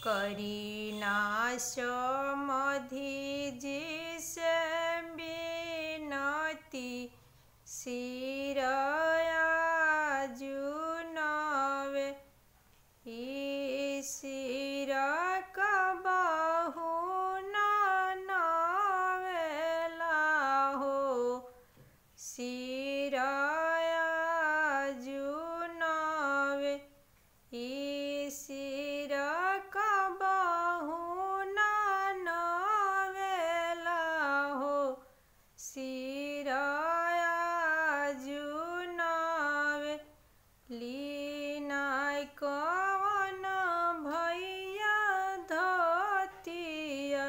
करीना समधि जिसे बिनती सिरया जुनवे सिर कबहु नवेला हो सिरया जुनवे सिर कबहु नवेला हो सिरया जुनवे लीनाय कवन भैया धतिया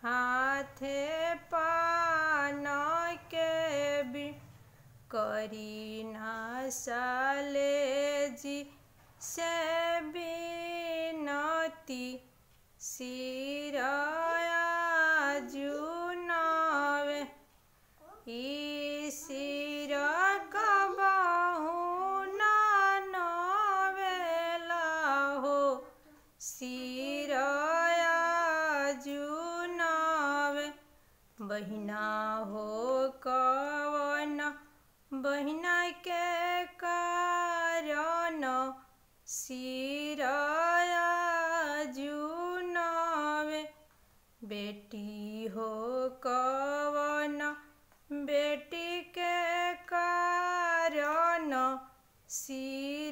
हाथे पान के भी करीना साले जी से बिनती सिरया जुनवे सिर कबहु नवेला हो सिरया जुनवे बहिना हो कवन बहिना के कारण सिरया जुनवे बेटी हो कवन बेटी के कारण सिरया